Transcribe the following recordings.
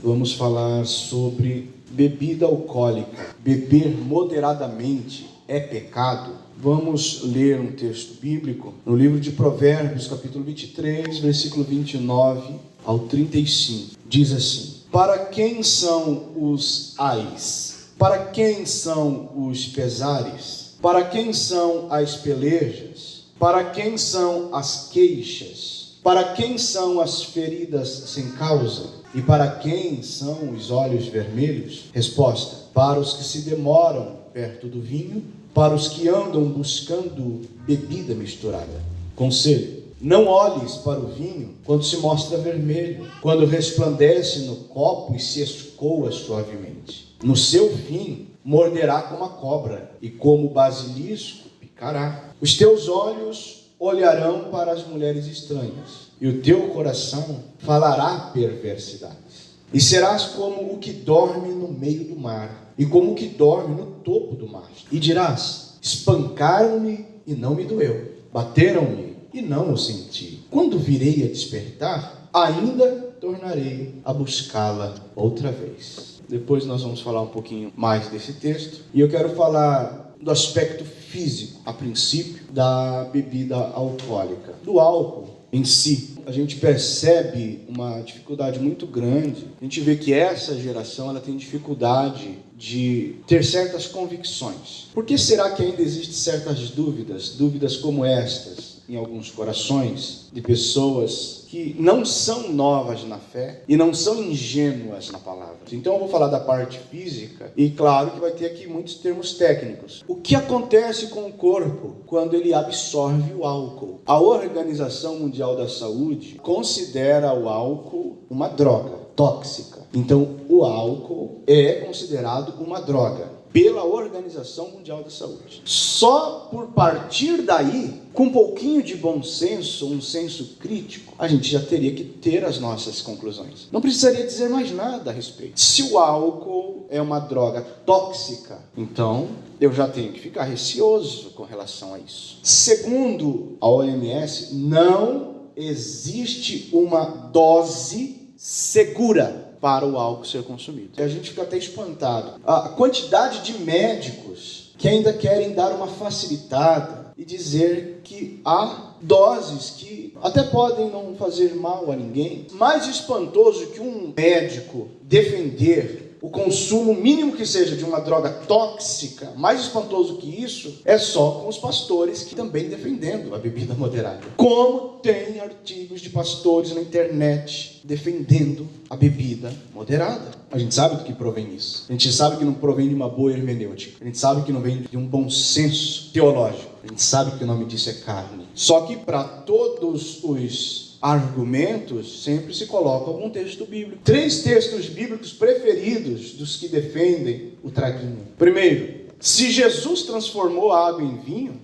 vamos falar sobre bebida alcoólica. Beber moderadamente é pecado? Vamos ler um texto bíblico no livro de Provérbios, capítulo 23, versículo 29 ao 35. Diz assim: para quem são os ais? Para quem são os pesares? Para quem são as pelejas? Para quem são as queixas? Para quem são as feridas sem causa? E para quem são os olhos vermelhos? Resposta: para os que se demoram perto do vinho, para os que andam buscando bebida misturada. Conselho: não olhes para o vinho quando se mostra vermelho, quando resplandece no copo e se escoa suavemente. No seu fim, morderá como a cobra, e como o basilisco picará. Os teus olhos olharão para as mulheres estranhas, e o teu coração falará perversidades. E serás como o que dorme no meio do mar, e como o que dorme no topo do mastro. E dirás: espancaram-me e não me doeu, bateram-me e não o senti. Quando virei a despertar, ainda tornarei a buscá-la outra vez. Depois nós vamos falar um pouquinho mais desse texto, e eu quero falar do aspecto físico, a princípio, da bebida alcoólica. Do álcool em si, a gente percebe uma dificuldade muito grande. A gente vê que essa geração ela tem dificuldade de ter certas convicções. Por que será que ainda existem certas dúvidas como estas em alguns corações de pessoas que não são novas na fé e não são ingênuas na palavra? Então eu vou falar da parte física e claro que vai ter aqui muitos termos técnicos. O que acontece com o corpo quando ele absorve o álcool? A Organização Mundial da Saúde considera o álcool uma droga tóxica. Então o álcool é considerado uma droga pela Organização Mundial da Saúde. Só por partir daí, com um pouquinho de bom senso, um senso crítico, a gente já teria que ter as nossas conclusões. Não precisaria dizer mais nada a respeito. Se o álcool é uma droga tóxica, então eu já tenho que ficar receoso com relação a isso. Segundo a OMS, não existe uma dose segura para o álcool ser consumido. E a gente fica até espantado. A quantidade de médicos que ainda querem dar uma facilitada e dizer que há doses que até podem não fazer mal a ninguém. Mais espantoso que um médico defender o consumo mínimo que seja de uma droga tóxica, mais espantoso que isso, é só com os pastores que também defendendo a bebida moderada. Como tem artigos de pastores na internet defendendo a bebida moderada. A gente sabe do que provém isso. A gente sabe que não provém de uma boa hermenêutica. A gente sabe que não vem de um bom senso teológico. A gente sabe que o nome disso é carne. Só que para todos os argumentos, sempre se coloca algum texto bíblico. 3 textos bíblicos preferidos dos que defendem o traguinho. Primeiro, se Jesus transformou a água em vinho,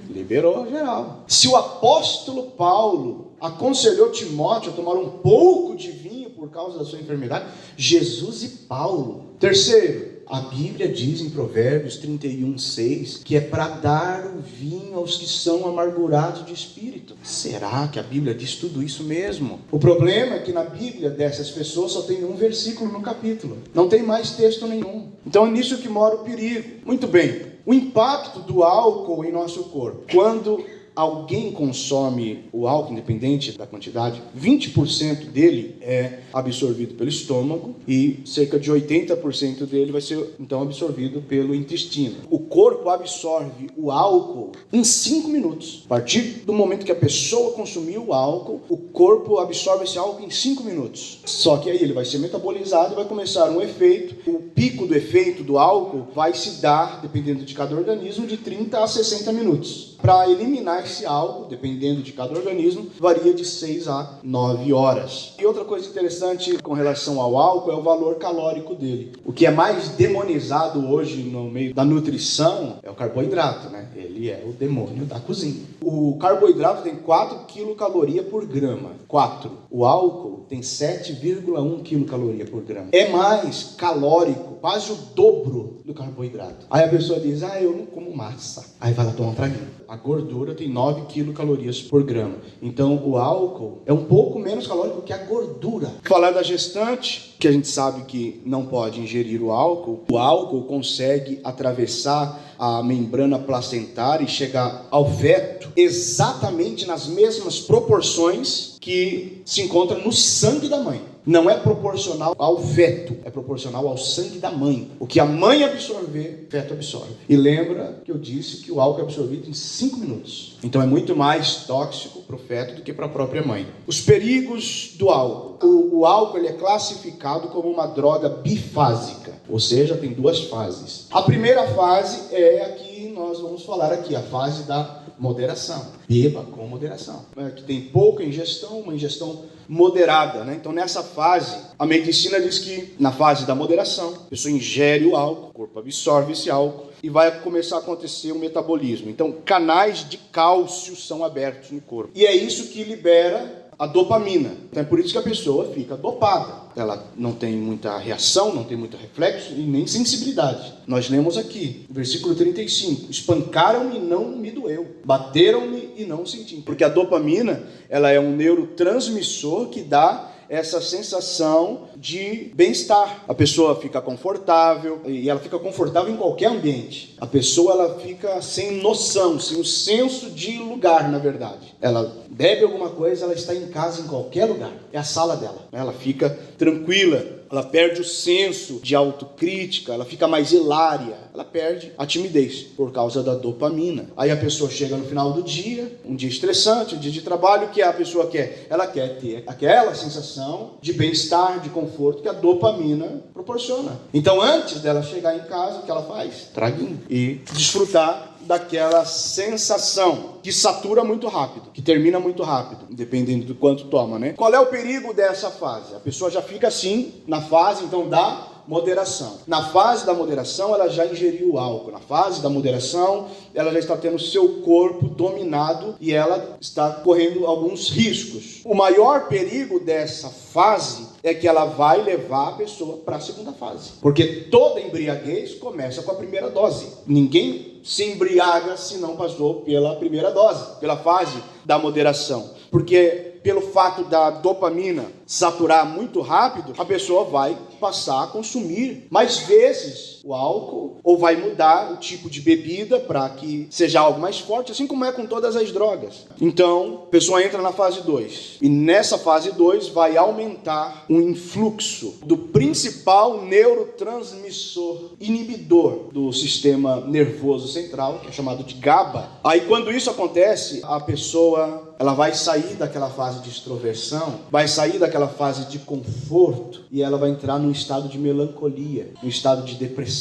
liberou geral. Se o apóstolo Paulo aconselhou Timóteo a tomar um pouco de vinho por causa da sua enfermidade, Jesus e Paulo. Terceiro, a Bíblia diz em Provérbios 31:6 que é para dar o vinho aos que são amargurados de espírito. Será que a Bíblia diz tudo isso mesmo? O problema é que na Bíblia dessas pessoas só tem um versículo no capítulo. Não tem mais texto nenhum. Então é nisso que mora o perigo. Muito bem. O impacto do álcool em nosso corpo. Quando alguém consome o álcool, independente da quantidade, 20% dele é absorvido pelo estômago e cerca de 80% dele vai ser então absorvido pelo intestino. O corpo absorve o álcool em 5 minutos. A partir do momento que a pessoa consumiu o álcool, o corpo absorve esse álcool em 5 minutos. Só que aí ele vai ser metabolizado e vai começar um efeito. O pico do efeito do álcool vai se dar, dependendo de cada organismo, de 30 a 60 minutos. Para eliminar esse álcool, dependendo de cada organismo, varia de 6 a 9 horas. E outra coisa interessante com relação ao álcool é o valor calórico dele. O que é mais demonizado hoje no meio da nutrição é o carboidrato, né? Ele é o demônio da cozinha. O carboidrato tem 4 quilocalorias por grama. 4. O álcool tem 7,1 quilocaloria por grama. É mais calórico, quase o dobro do carboidrato. Aí a pessoa diz, eu não como massa. Aí vai lá tomar um traguinho. A gordura tem 9 quilocalorias por grama. Então, o álcool é um pouco menos calórico que a gordura. Falar da gestante, que a gente sabe que não pode ingerir o álcool consegue atravessar a membrana placentária e chegar ao feto exatamente nas mesmas proporções que se encontra no sangue da mãe. Não é proporcional ao feto, é proporcional ao sangue da mãe. O que a mãe absorver, o feto absorve. E lembra que eu disse que o álcool é absorvido em 5 minutos. Então é muito mais tóxico para o feto do que para a própria mãe. Os perigos do álcool. O álcool ele é classificado como uma droga bifásica, ou seja, tem 2 fases. A primeira fase é a que nós vamos falar aqui, a fase da moderação. Beba com moderação. Que tem pouca ingestão, uma ingestão moderada, né? Então nessa fase, a medicina diz que na fase da moderação, a pessoa ingere o álcool, o corpo absorve esse álcool e vai começar a acontecer um metabolismo. Então canais de cálcio são abertos no corpo. E é isso que libera a dopamina. Então é por isso que a pessoa fica dopada. Ela não tem muita reação, não tem muito reflexo e nem sensibilidade. Nós lemos aqui, versículo 35. Espancaram-me e não me doeu. Bateram-me e não senti. Porque a dopamina, ela é um neurotransmissor que dá essa sensação de bem-estar. A pessoa fica confortável, e ela fica confortável em qualquer ambiente. A pessoa ela fica sem noção, sem o senso de lugar, na verdade. Ela bebe alguma coisa, ela está em casa em qualquer lugar. É a sala dela. Ela fica tranquila. Ela perde o senso de autocrítica, ela fica mais hilária, ela perde a timidez por causa da dopamina. Aí a pessoa chega no final do dia, um dia estressante, um dia de trabalho, o que a pessoa quer? Ela quer ter aquela sensação de bem-estar, de conforto que a dopamina proporciona. Então antes dela chegar em casa, o que ela faz? Traguinho. E desfrutar daquela sensação que satura muito rápido, que termina muito rápido, dependendo do quanto toma, né? Qual é o perigo dessa fase? A pessoa já fica assim, na fase, então, da moderação. Na fase da moderação, ela já ingeriu o álcool. Na fase da moderação, ela já está tendo seu corpo dominado e ela está correndo alguns riscos. O maior perigo dessa fase é que ela vai levar a pessoa para a segunda fase. Porque toda embriaguez começa com a primeira dose. Ninguém se embriaga se não passou pela primeira dose, pela fase da moderação. Porque pelo fato da dopamina saturar muito rápido, a pessoa vai passar a consumir mais vezes o álcool, ou vai mudar o tipo de bebida para que seja algo mais forte, assim como é com todas as drogas. Então, a pessoa entra na fase 2. E nessa fase 2 vai aumentar o influxo do principal neurotransmissor inibidor do sistema nervoso central, que é chamado de GABA. Aí quando isso acontece, a pessoa ela vai sair daquela fase de extroversão, vai sair daquela fase de conforto e ela vai entrar num estado de melancolia, num estado de depressão.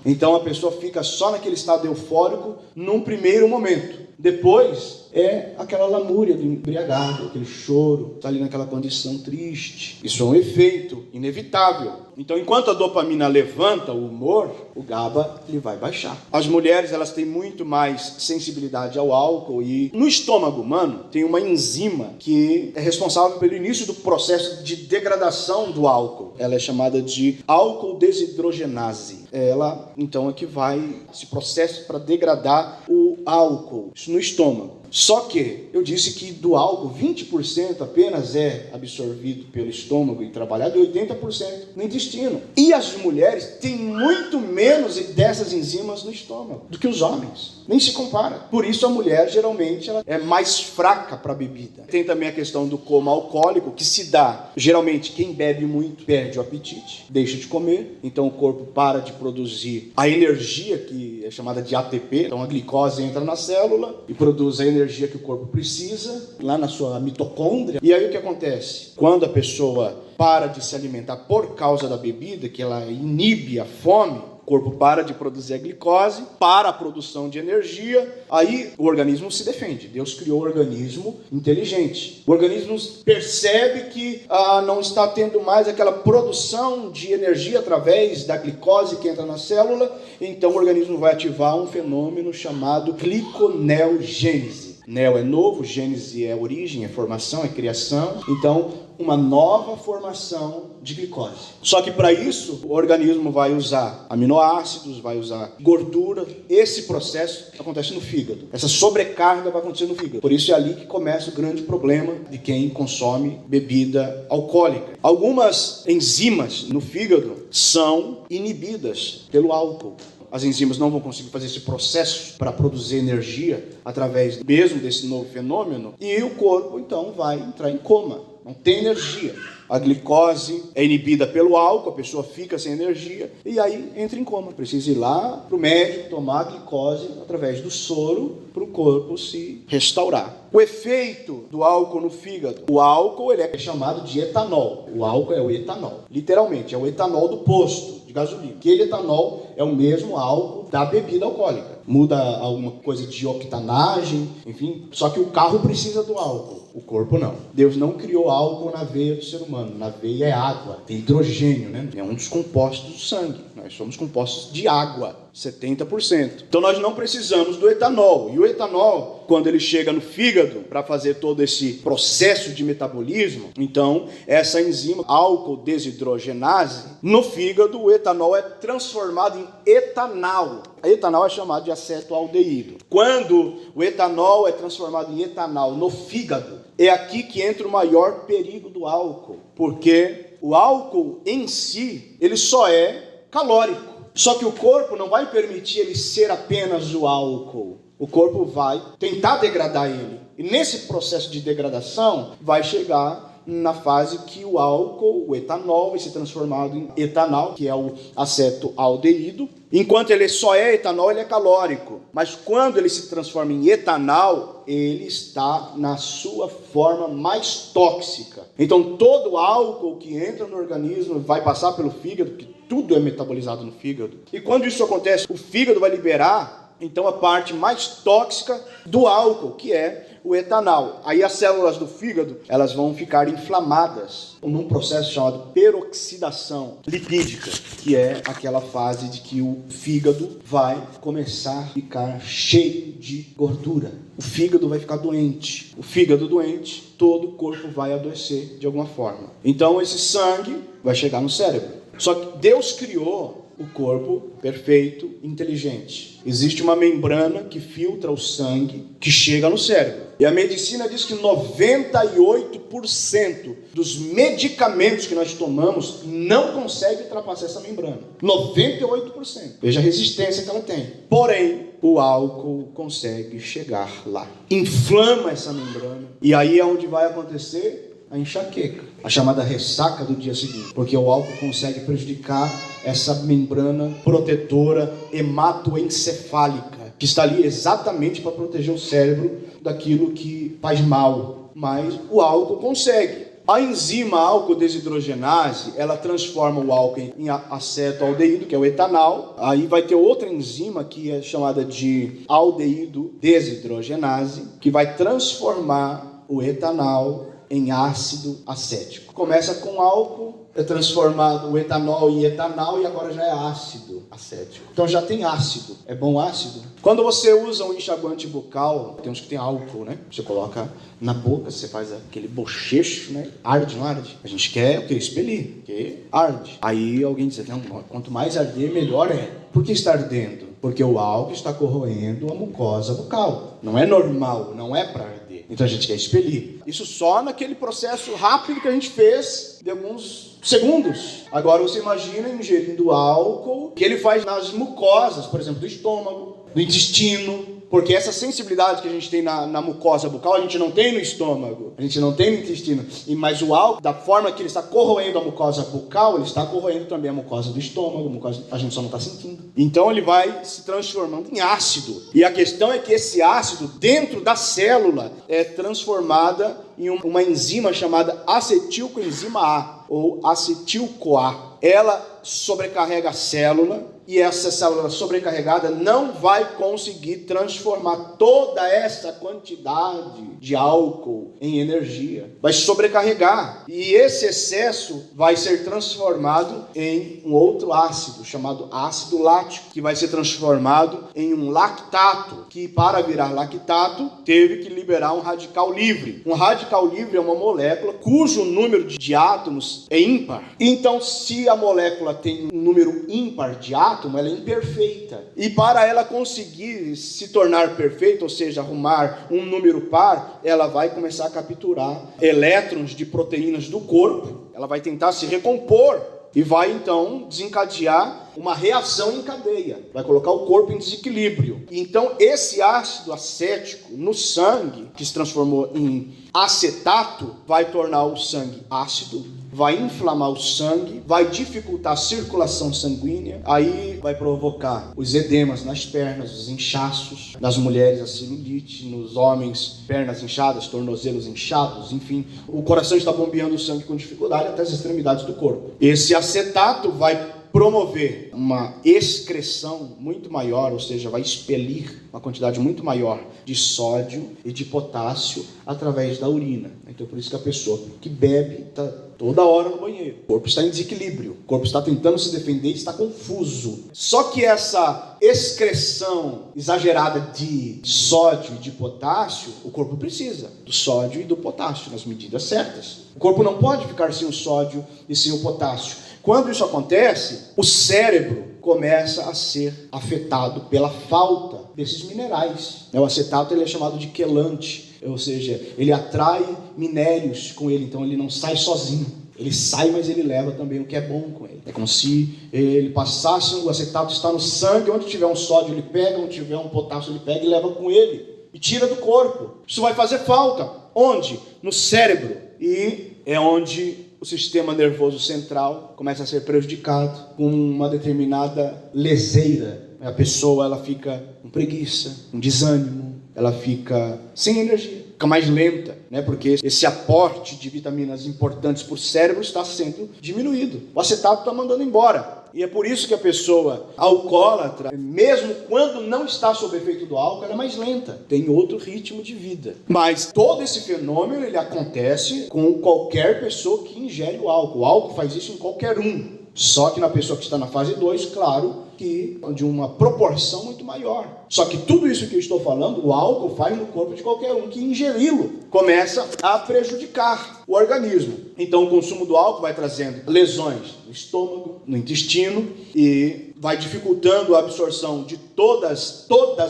Então a pessoa fica só naquele estado eufórico num primeiro momento. Depois é aquela lamúria do embriagado, aquele choro, está ali naquela condição triste. Isso é um efeito inevitável. Então, enquanto a dopamina levanta o humor, o GABA ele vai baixar. As mulheres elas têm muito mais sensibilidade ao álcool e no estômago humano tem uma enzima que é responsável pelo início do processo de degradação do álcool. Ela é chamada de álcool desidrogenase. Ela, então, é que vai esse processo para degradar o álcool, isso no estômago. Só que eu disse que do álcool 20% apenas é absorvido pelo estômago e trabalhado e 80% no intestino. E as mulheres têm muito menos dessas enzimas no estômago do que os homens. Nem se compara. Por isso a mulher geralmente ela é mais fraca para a bebida. Tem também a questão do coma alcoólico que se dá. Geralmente quem bebe muito perde o apetite, deixa de comer. Então o corpo para de produzir a energia que é chamada de ATP. Então a glicose entra na célula e produz a energia que o corpo precisa lá na sua mitocôndria. E aí o que acontece? Quando a pessoa para de se alimentar por causa da bebida, que ela inibe a fome, o corpo para de produzir a glicose, para a produção de energia, aí o organismo se defende. Deus criou o organismo inteligente. O organismo percebe que não está tendo mais aquela produção de energia através da glicose que entra na célula, então o organismo vai ativar um fenômeno chamado gliconeogênese. Neo é novo, gênese é origem, é formação, é criação. Então, uma nova formação de glicose. Só que para isso, o organismo vai usar aminoácidos, vai usar gordura. Esse processo acontece no fígado. Essa sobrecarga vai acontecer no fígado. Por isso é ali que começa o grande problema de quem consome bebida alcoólica. Algumas enzimas no fígado são inibidas pelo álcool. As enzimas não vão conseguir fazer esse processo para produzir energia através mesmo desse novo fenômeno, e o corpo então vai entrar em coma, não tem energia. A glicose é inibida pelo álcool, a pessoa fica sem energia e aí entra em coma. Precisa ir lá para o médico tomar a glicose através do soro para o corpo se restaurar. O efeito do álcool no fígado. O álcool ele é chamado de etanol. O álcool é o etanol. Literalmente, é o etanol do posto de gasolina. Aquele etanol é o mesmo álcool da bebida alcoólica. Muda alguma coisa de octanagem, enfim. Só que o carro precisa do álcool. O corpo não. Deus não criou álcool na veia do ser humano. Na veia é água. Tem hidrogênio, né? É um dos compostos do sangue. Nós somos compostos de água, 70%. Então nós não precisamos do etanol. E o etanol, quando ele chega no fígado para fazer todo esse processo de metabolismo, então essa enzima álcool desidrogenase, no fígado o etanol é transformado em etanal. A etanol é chamado de acetoaldeído. Quando o etanol é transformado em etanol no fígado, é aqui que entra o maior perigo do álcool, porque o álcool em si, ele só é calórico. Só que o corpo não vai permitir ele ser apenas o álcool. O corpo vai tentar degradar ele. E nesse processo de degradação, vai chegar na fase que o álcool, o etanol, vai ser transformado em etanol, que é o acetoaldeído. Enquanto ele só é etanol, ele é calórico. Mas quando ele se transforma em etanol, ele está na sua forma mais tóxica. Então todo álcool que entra no organismo vai passar pelo fígado, porque tudo é metabolizado no fígado. E quando isso acontece, o fígado vai liberar, então, a parte mais tóxica do álcool, que é o etanol. Aí as células do fígado, elas vão ficar inflamadas num processo chamado peroxidação lipídica, que é aquela fase de que o fígado vai começar a ficar cheio de gordura. O fígado vai ficar doente. O fígado doente, todo o corpo vai adoecer de alguma forma. Então esse sangue vai chegar no cérebro. Só que Deus criou o corpo perfeito, inteligente. Existe uma membrana que filtra o sangue que chega no cérebro. E a medicina diz que 98% dos medicamentos que nós tomamos não consegue ultrapassar essa membrana. 98%. Veja a resistência que ela tem. Porém, o álcool consegue chegar lá. Inflama essa membrana. E aí é onde vai acontecer a enxaqueca, a chamada ressaca do dia seguinte, porque o álcool consegue prejudicar essa membrana protetora hematoencefálica, que está ali exatamente para proteger o cérebro daquilo que faz mal, mas o álcool consegue. A enzima álcool desidrogenase, ela transforma o álcool em acetoaldeído, que é o etanol. Aí vai ter outra enzima que é chamada de aldeído desidrogenase, que vai transformar o etanol em ácido acético. Começa com álcool, é transformado o etanol em etanol e agora já é ácido acético. Então já tem ácido. É bom ácido? Quando você usa um enxaguante bucal, tem uns que tem álcool, né? Você coloca na boca, você faz aquele bochecho, né? Arde, não arde? A gente quer o que? Expelir, porque arde. Aí alguém diz, não, quanto mais arder, melhor é. Por que está ardendo? Porque o álcool está corroendo a mucosa bucal. Não é normal, não é para arder. Então a gente quer expelir. Isso só naquele processo rápido que a gente fez de alguns segundos. Agora você imagina ingerindo álcool que ele faz nas mucosas, por exemplo, do estômago, do intestino. Porque essa sensibilidade que a gente tem na mucosa bucal, a gente não tem no estômago, a gente não tem no intestino. Mas o álcool, da forma que ele está corroendo a mucosa bucal, ele está corroendo também a mucosa do estômago, a gente só não está sentindo. Então ele vai se transformando em ácido. E a questão é que esse ácido, dentro da célula, é transformada em uma enzima chamada acetilcoenzima A, ou acetil-CoA. Ela sobrecarrega a célula, e essa célula sobrecarregada não vai conseguir transformar toda essa quantidade de álcool em energia. Vai sobrecarregar, e esse excesso vai ser transformado em um outro ácido, chamado ácido lático, que vai ser transformado em um lactato, que para virar lactato, teve que liberar um radical livre. Um radical livre é uma molécula cujo número de átomos é ímpar. Então, se a molécula tem um número ímpar de átomos, ela é imperfeita. E para ela conseguir se tornar perfeita, ou seja, arrumar um número par, ela vai começar a capturar elétrons de proteínas do corpo. Ela vai tentar se recompor e vai então desencadear uma reação em cadeia. Vai colocar o corpo em desequilíbrio. Então esse ácido acético no sangue, que se transformou em acetato, vai tornar o sangue ácido, vai inflamar o sangue, vai dificultar a circulação sanguínea, aí vai provocar os edemas nas pernas, os inchaços, nas mulheres a celulite, nos homens pernas inchadas, tornozelos inchados, enfim, o coração está bombeando o sangue com dificuldade até as extremidades do corpo. Esse acetato vai promover uma excreção muito maior, ou seja, vai expelir uma quantidade muito maior de sódio e de potássio através da urina. Então, por isso que a pessoa que bebe está toda hora no banheiro. O corpo está em desequilíbrio, o corpo está tentando se defender e está confuso. Só que essa excreção exagerada de sódio e de potássio, o corpo precisa do sódio e do potássio nas medidas certas. O corpo não pode ficar sem o sódio e sem o potássio. Quando isso acontece, o cérebro começa a ser afetado pela falta desses minerais. O acetato ele é chamado de quelante, ou seja, ele atrai minérios com ele, então ele não sai sozinho. Ele sai, mas ele leva também o que é bom com ele. É como se ele passasse, o acetato está no sangue, onde tiver um sódio ele pega, onde tiver um potássio ele pega e leva com ele. E tira do corpo. Isso vai fazer falta. Onde? No cérebro. E é onde o sistema nervoso central começa a ser prejudicado com uma determinada leseira. A pessoa ela fica com preguiça, com desânimo, ela fica sem energia, fica mais lenta, né? Porque esse aporte de vitaminas importantes para o cérebro está sendo diminuído. O acetato está mandando embora. E é por isso que a pessoa alcoólatra, mesmo quando não está sob efeito do álcool, ela é mais lenta, tem outro ritmo de vida. Mas todo esse fenômeno ele acontece com qualquer pessoa que ingere o álcool. O álcool faz isso em qualquer um. Só que na pessoa que está na fase 2, claro, que de uma proporção muito maior. Só que tudo isso que eu estou falando, o álcool faz no corpo de qualquer um que ingeri-lo. Começa a prejudicar o organismo. Então o consumo do álcool vai trazendo lesões no estômago, no intestino e vai dificultando a absorção de todas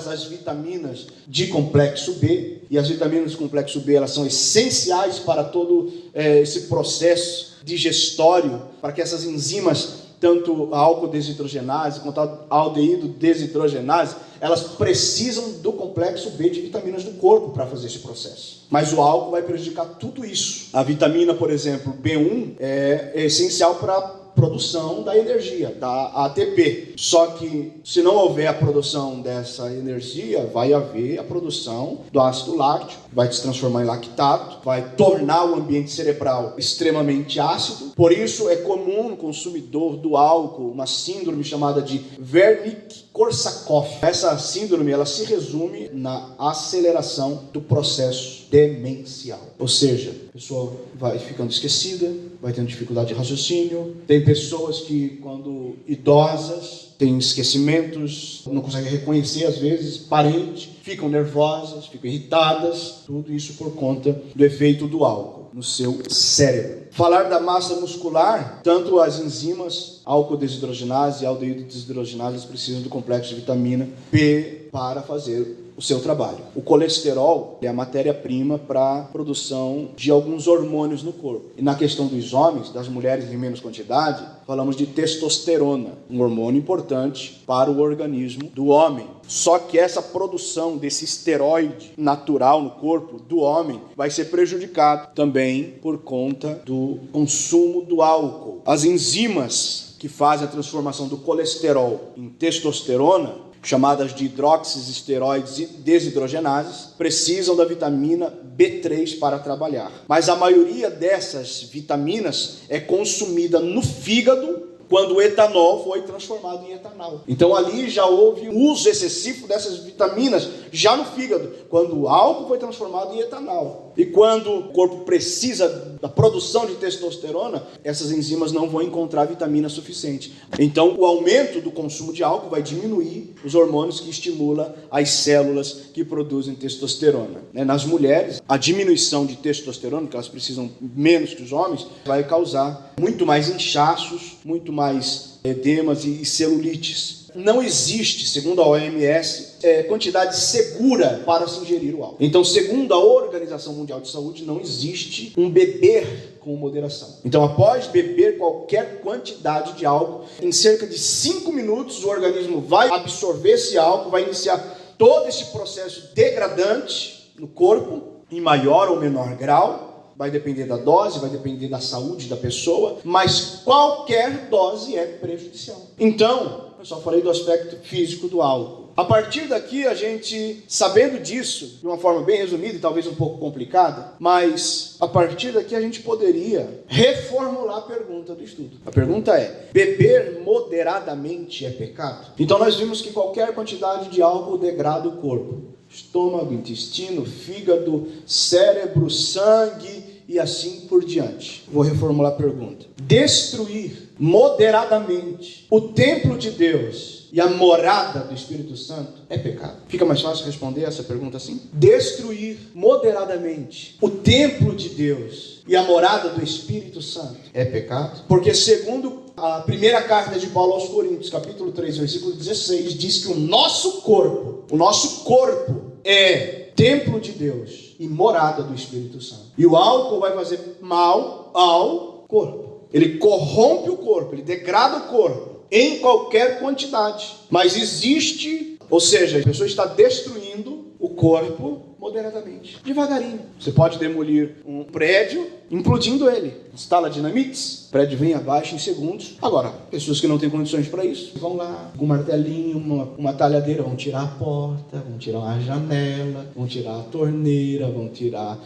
as vitaminas de complexo B. E as vitaminas do complexo B elas são essenciais para todo esse processo digestório, para que essas enzimas, tanto a álcool desidrogenase quanto a aldeído desidrogenase, elas precisam do complexo B de vitaminas do corpo para fazer esse processo. Mas o álcool vai prejudicar tudo isso. A vitamina, por exemplo, B1 é essencial para a produção da energia, da ATP. Só que se não houver a produção dessa energia, vai haver a produção do ácido láctico, vai se transformar em lactato, vai tornar o ambiente cerebral extremamente ácido. Por isso é comum no consumidor do álcool uma síndrome chamada de Wernicke-Korsakoff. Essa síndrome ela se resume na aceleração do processo demencial. Ou seja, a pessoa vai ficando esquecida, vai tendo dificuldade de raciocínio. Tem pessoas que, quando idosas, têm esquecimentos, não conseguem reconhecer, às vezes, parentes, ficam nervosas, ficam irritadas. Tudo isso por conta do efeito do álcool no seu cérebro. Falar da massa muscular, tanto as enzimas, álcool desidrogenase e aldeído desidrogenase, precisam do complexo de vitamina B para fazer o seu trabalho. O colesterol é a matéria-prima para a produção de alguns hormônios no corpo. E na questão dos homens, das mulheres em menos quantidade, falamos de testosterona, um hormônio importante para o organismo do homem. Só que essa produção desse esteroide natural no corpo do homem vai ser prejudicado também por conta do consumo do álcool. As enzimas que fazem a transformação do colesterol em testosterona, chamadas de hidroxiesteroides e desidrogenases, precisam da vitamina B3 para trabalhar. Mas a maioria dessas vitaminas é consumida no fígado quando o etanol foi transformado em etanol. Então ali já houve um uso excessivo dessas vitaminas, já no fígado, quando o álcool foi transformado em etanol. E quando o corpo precisa da produção de testosterona, essas enzimas não vão encontrar vitamina suficiente. Então o aumento do consumo de álcool vai diminuir os hormônios que estimulam as células que produzem testosterona. Nas mulheres, a diminuição de testosterona, que elas precisam menos que os homens, vai causar muito mais inchaços, muito mais edemas e celulites. Não existe, segundo a OMS, quantidade segura para se ingerir o álcool. Então, segundo a Organização Mundial de Saúde, não existe um beber com moderação. Então, após beber qualquer quantidade de álcool, em cerca de 5 minutos o organismo vai absorver esse álcool, vai iniciar todo esse processo degradante no corpo, em maior ou menor grau. Vai depender da dose, vai depender da saúde da pessoa, mas qualquer dose é prejudicial. Então, eu só falei do aspecto físico do álcool. A partir daqui, a gente, sabendo disso, de uma forma bem resumida e talvez um pouco complicada, mas a partir daqui a gente poderia reformular a pergunta do estudo. A pergunta é: beber moderadamente é pecado? Então nós vimos que qualquer quantidade de álcool degrada o corpo. Estômago, intestino, fígado, cérebro, sangue e assim por diante. Vou reformular a pergunta. Destruir moderadamente o templo de Deus e a morada do Espírito Santo é pecado? Fica mais fácil responder essa pergunta assim? Destruir moderadamente o templo de Deus e a morada do Espírito Santo é pecado? Porque segundo a primeira carta de Paulo aos Coríntios, capítulo 3, versículo 16, diz que o nosso corpo é templo de Deus e morada do Espírito Santo. E o álcool vai fazer mal ao corpo. Ele corrompe o corpo, ele degrada o corpo em qualquer quantidade. Mas existe, ou seja, a pessoa está destruindo o corpo moderadamente, devagarinho. Você pode demolir um prédio implodindo ele. Instala dinamites, o prédio vem abaixo em segundos. Agora, pessoas que não têm condições para isso, vão lá com um martelinho, uma talhadeira, vão tirar a porta, vão tirar a janela, vão tirar a torneira, vão tirar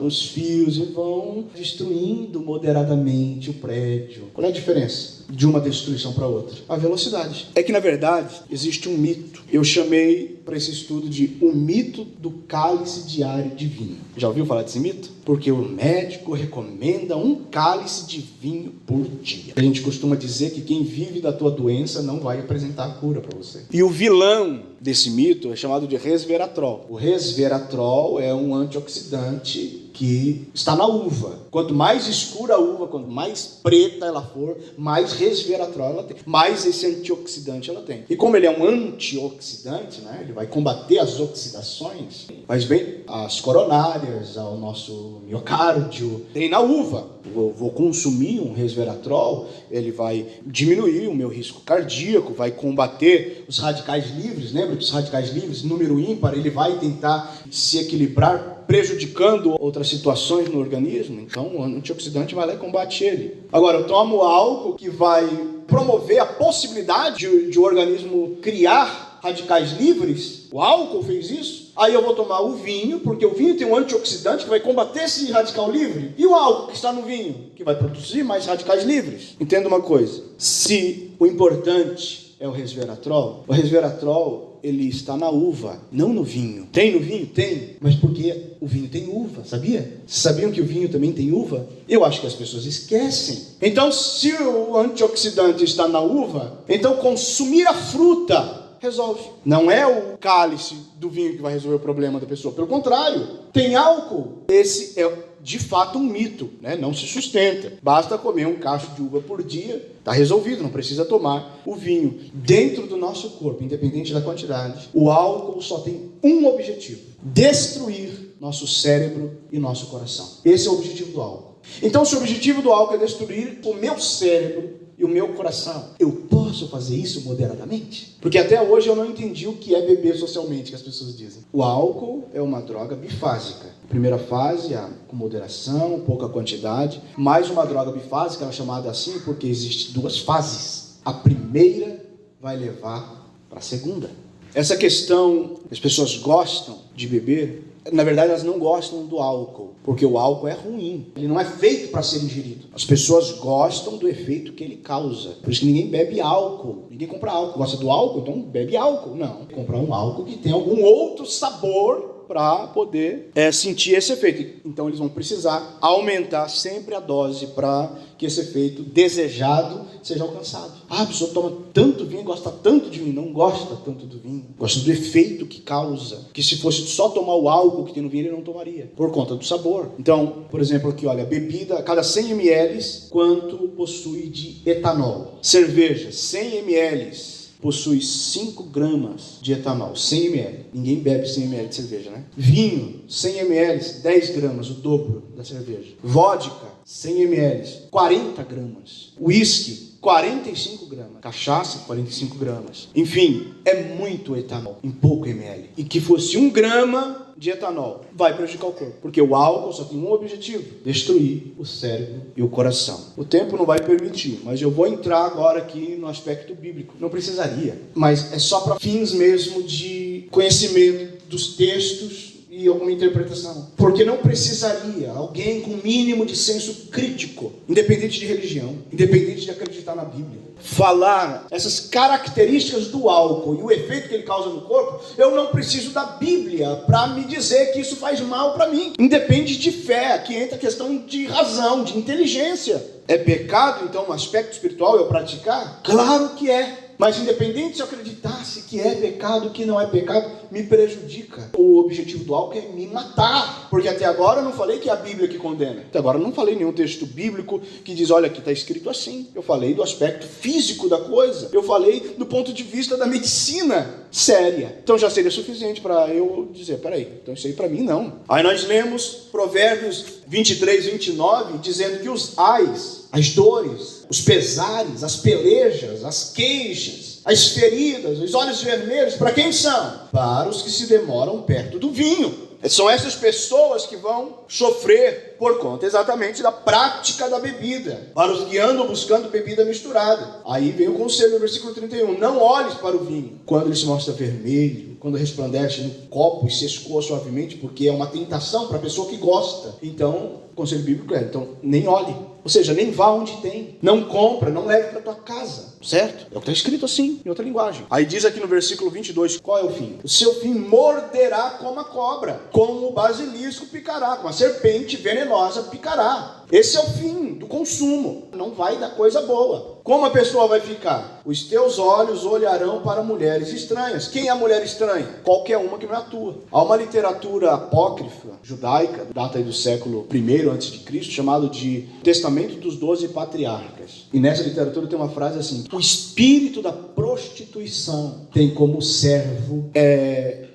os fios e vão destruindo moderadamente o prédio. Qual é a diferença de uma destruição para outra? A velocidade. É que, na verdade, existe um mito. Eu chamei para esse estudo de o mito do cálice diário de vinho. Já ouviu falar desse mito? Porque o médico recomenda um cálice de vinho por dia. A gente costuma dizer que quem vive da tua doença não vai apresentar a cura para você. E o vilão desse mito é chamado de resveratrol. O resveratrol é um antioxidante que está na uva. Quanto mais escura a uva, quanto mais preta ela for, mais resveratrol ela tem, mais esse antioxidante ela tem. E como ele é um antioxidante, ele vai combater as oxidações, faz bem às coronárias, ao nosso miocárdio. Tem na uva. Vou consumir um resveratrol, ele vai diminuir o meu risco cardíaco, vai combater os radicais livres. Lembra que os radicais livres, número ímpar, ele vai tentar se equilibrar, prejudicando outras situações no organismo. Então o antioxidante vai lá e combate ele. Agora, eu tomo álcool que vai promover a possibilidade de o organismo criar radicais livres. O álcool fez isso. Aí eu vou tomar o vinho, porque o vinho tem um antioxidante que vai combater esse radical livre. E o álcool que está no vinho, que vai produzir mais radicais livres. Entenda uma coisa. Se o importante é o resveratrol ele está na uva, não no vinho. Tem no vinho? Tem. Mas porque o vinho tem uva, sabia? Sabiam que o vinho também tem uva? Eu acho que as pessoas esquecem. Então, se o antioxidante está na uva, então consumir a fruta resolve. Não é o cálice do vinho que vai resolver o problema da pessoa. Pelo contrário, tem álcool. Esse é de fato um mito, não se sustenta. Basta comer um cacho de uva por dia, está resolvido, não precisa tomar o vinho. Dentro do nosso corpo, independente da quantidade, o álcool só tem um objetivo: destruir nosso cérebro e nosso coração. Esse é o objetivo do álcool. Então, se o objetivo do álcool é destruir o meu cérebro e o meu coração, eu posso fazer isso moderadamente? Porque até hoje eu não entendi o que é beber socialmente, que as pessoas dizem. O álcool é uma droga bifásica. Primeira fase, com moderação, pouca quantidade. Mais uma droga bifásica, ela é chamada assim porque existem 2 fases. A primeira vai levar para a segunda. Essa questão, as pessoas gostam de beber, Na verdade, elas não gostam do álcool, porque o álcool é ruim. Ele não é feito para ser ingerido. As pessoas gostam do efeito que ele causa. Por isso que ninguém bebe álcool. Ninguém compra álcool. Gosta do álcool? Então bebe álcool. Não. Comprar um álcool que tem algum outro sabor para poder sentir esse efeito. Então eles vão precisar aumentar sempre a dose para que esse efeito desejado seja alcançado. A pessoa toma tanto vinho, gosta tanto de vinho, não gosta tanto do vinho. Gosta do efeito que causa. Que se fosse só tomar o álcool que tem no vinho, ele não tomaria. Por conta do sabor. Então, por exemplo, aqui, olha, bebida, cada 100 ml, quanto possui de etanol? Cerveja, 100 ml. Possui 5 gramas de etanol, 100 ml. Ninguém bebe 100 ml de cerveja, né? Vinho, 100 ml, 10 gramas, o dobro da cerveja. Vodka, 100 ml, 40 gramas. Whisky, 45 gramas. Cachaça, 45 gramas. Enfim, é muito etanol em pouco ml. E que fosse 1 grama de etanol vai prejudicar o corpo, porque o álcool só tem um objetivo: destruir o cérebro e o coração. O tempo não vai permitir, mas eu vou entrar agora aqui no aspecto bíblico. Não precisaria, mas é só para fins mesmo de conhecimento dos textos e alguma interpretação. Porque não precisaria alguém com mínimo de senso crítico, independente de religião, independente de acreditar na Bíblia, falar essas características do álcool e o efeito que ele causa no corpo. Eu não preciso da Bíblia para me dizer que isso faz mal para mim. Independe de fé, aqui entra a questão de razão, de inteligência. É pecado, então, no aspecto espiritual, eu praticar? Claro que é. Mas independente se eu acreditasse que é pecado, que não é pecado, me prejudica. O objetivo do álcool é me matar. Porque até agora eu não falei que é a Bíblia que condena. Até agora eu não falei nenhum texto bíblico que diz, olha, aqui está escrito assim. Eu falei do aspecto físico da coisa. Eu falei do ponto de vista da medicina séria. Então já seria suficiente para eu dizer, peraí, então isso aí para mim não. Aí nós lemos Provérbios 23, 29, dizendo que os ais, as dores, os pesares, as pelejas, as queixas, as feridas, os olhos vermelhos, para quem são? Para os que se demoram perto do vinho. São essas pessoas que vão sofrer por conta exatamente da prática da bebida. Para os que andam buscando bebida misturada. Aí vem o conselho no versículo 31. Não olhes para o vinho quando ele se mostra vermelho, quando resplandece no copo e se escoa suavemente, porque é uma tentação para a pessoa que gosta. Então, o conselho bíblico é, então, nem olhe. Ou seja, nem vá onde tem. Não compra, não leve para tua casa. Certo? É o que está escrito assim, em outra linguagem. Aí diz aqui no versículo 22, qual é o fim? O seu fim morderá como a cobra, como o basilisco picará, como a serpente venenosa picará. Esse é o fim do consumo. Não vai dar coisa boa. Como a pessoa vai ficar? Os teus olhos olharão para mulheres estranhas. Quem é a mulher estranha? Qualquer uma que não é a tua. Há uma literatura apócrifa, judaica, data aí do século I a.C., chamado de Testamento dos 12 Patriarcas. E nessa literatura tem uma frase assim: o espírito da prostituição tem como servo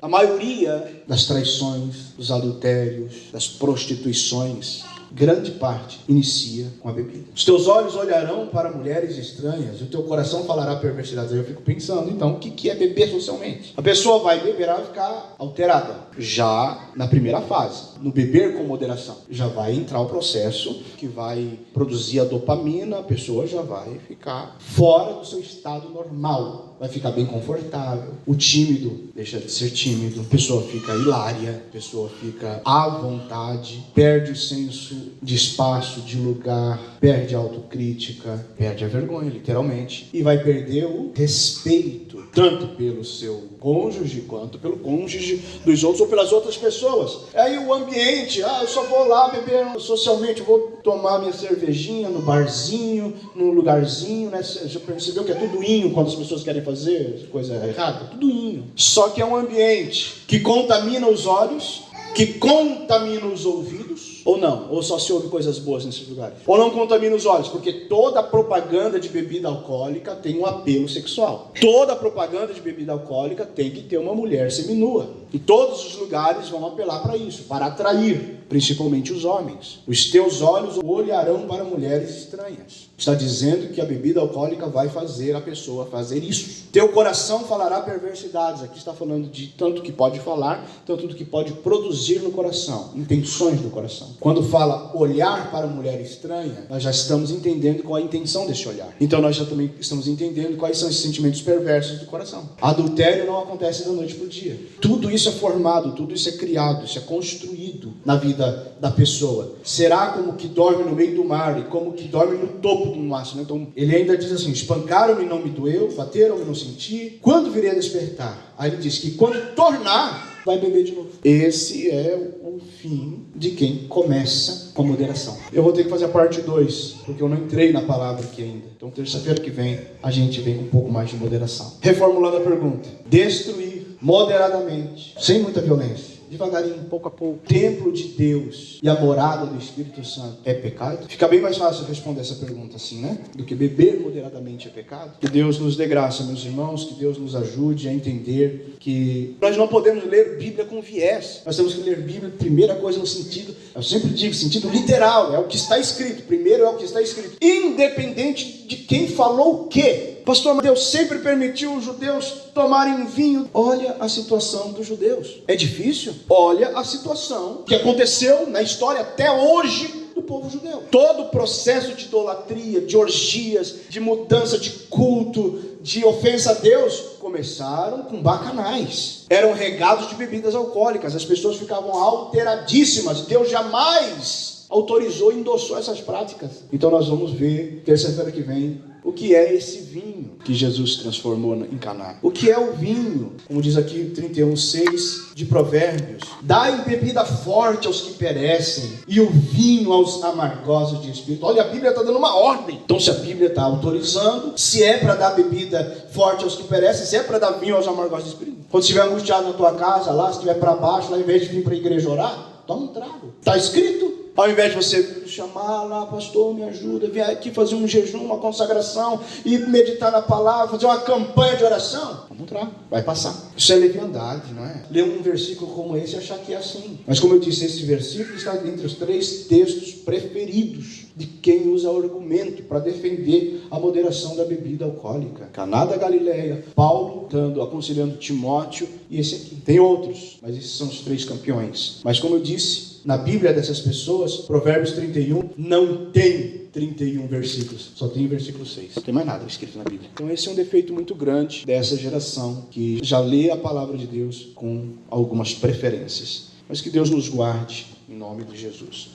a maioria das traições, dos adultérios, das prostituições. Grande parte inicia com a bebida. Os teus olhos olharão para mulheres estranhas, e o teu coração falará perversidades. Aí eu fico pensando, então, o que é beber socialmente? A pessoa vai beber, ela vai ficar alterada. Já na primeira fase, no beber com moderação, já vai entrar o processo que vai produzir a dopamina, a pessoa já vai ficar fora do seu estado normal. Vai ficar bem confortável. O tímido deixa de ser tímido. A pessoa fica hilária. A pessoa fica à vontade. Perde o senso de espaço, de lugar. Perde a autocrítica. Perde a vergonha, literalmente. E vai perder o respeito. Tanto pelo seu cônjuge, quanto pelo cônjuge dos outros ou pelas outras pessoas. Aí o ambiente, eu só vou lá beber socialmente, vou tomar minha cervejinha no barzinho, no lugarzinho, né? Já percebeu que é tudo inho quando as pessoas querem fazer coisa errada? Tudo inho. Só que é um ambiente que contamina os olhos, que contamina os ouvidos, ou não? Ou só se ouve coisas boas nesses lugares? Ou não contamina os olhos? Porque toda propaganda de bebida alcoólica tem um apelo sexual. Toda propaganda de bebida alcoólica tem que ter uma mulher seminua. E todos os lugares vão apelar para isso, para atrair. principalmente os homens. Os teus olhos olharão para mulheres estranhas. Está dizendo que a bebida alcoólica vai fazer a pessoa fazer isso. Teu coração falará perversidades. Aqui está falando de tanto que pode falar, tanto do que pode produzir no coração, intenções do coração. Quando fala olhar para mulher estranha, nós já estamos entendendo qual é a intenção desse olhar. Então nós já também estamos entendendo quais são esses sentimentos perversos do coração. Adultério não acontece da noite para o dia. Tudo isso é formado, tudo isso é criado, isso é construído na vida da pessoa. Será como que dorme no meio do mar e como que dorme no topo do máximo. Então ele ainda diz assim: espancaram-me e não me doeu, bateram-me e não senti. Quando virei a despertar? Aí ele diz que quando tornar, vai beber de novo. Esse é o fim de quem começa com moderação. Eu vou ter que fazer a parte 2, porque eu não entrei na palavra aqui ainda. Então terça-feira que vem, a gente vem com um pouco mais de moderação. Reformulando a pergunta: destruir moderadamente, sem muita violência, devagarinho, pouco a pouco, o templo de Deus e a morada do Espírito Santo é pecado? Fica bem mais fácil responder essa pergunta assim, né? Do que beber moderadamente é pecado. Que Deus nos dê graça, meus irmãos, que Deus nos ajude a entender que nós não podemos ler Bíblia com viés. Nós temos que ler Bíblia, primeira coisa, no sentido, eu sempre digo, sentido literal, é o que está escrito. Primeiro é o que está escrito, independente de quem falou o quê. Pastor, mas Deus sempre permitiu os judeus tomarem vinho. Olha a situação dos judeus. É difícil? Olha a situação que aconteceu na história até hoje do povo judeu. Todo o processo de idolatria, de orgias, de mudança de culto, de ofensa a Deus, começaram com bacanais. Eram regados de bebidas alcoólicas. As pessoas ficavam alteradíssimas. Deus jamais autorizou e endossou essas práticas. Então nós vamos ver, terça-feira que vem, o que é esse vinho que Jesus transformou em Caná. O que é o vinho? Como diz aqui 31:6 de Provérbios: dai bebida forte aos que perecem e o vinho aos amargosos de espírito. Olha, a Bíblia está dando uma ordem. Então se a Bíblia está autorizando, se é para dar bebida forte aos que perecem, se é para dar vinho aos amargosos de espírito. Quando estiver angustiado na tua casa, lá, se estiver para baixo, lá, ao invés de vir para a igreja orar, toma um trago. Está escrito. Ao invés de você chamar lá, pastor, me ajuda, vir aqui fazer um jejum, uma consagração e meditar na palavra, fazer uma campanha de oração, vamos entrar, vai passar. Isso é leviandade, não é? Ler um versículo como esse e achar que é assim. Mas como eu disse, esse versículo está entre os 3 textos preferidos de quem usa argumento para defender a moderação da bebida alcoólica. Caná da Galileia, Paulo aconselhando Timóteo, e esse aqui. Tem outros, mas esses são os 3 campeões. Mas como eu disse, na Bíblia dessas pessoas, Provérbios 31 não tem 31 versículos, só tem o versículo 6. Não tem mais nada escrito na Bíblia. Então esse é um defeito muito grande dessa geração, que já lê a palavra de Deus com algumas preferências. Mas que Deus nos guarde, em nome de Jesus.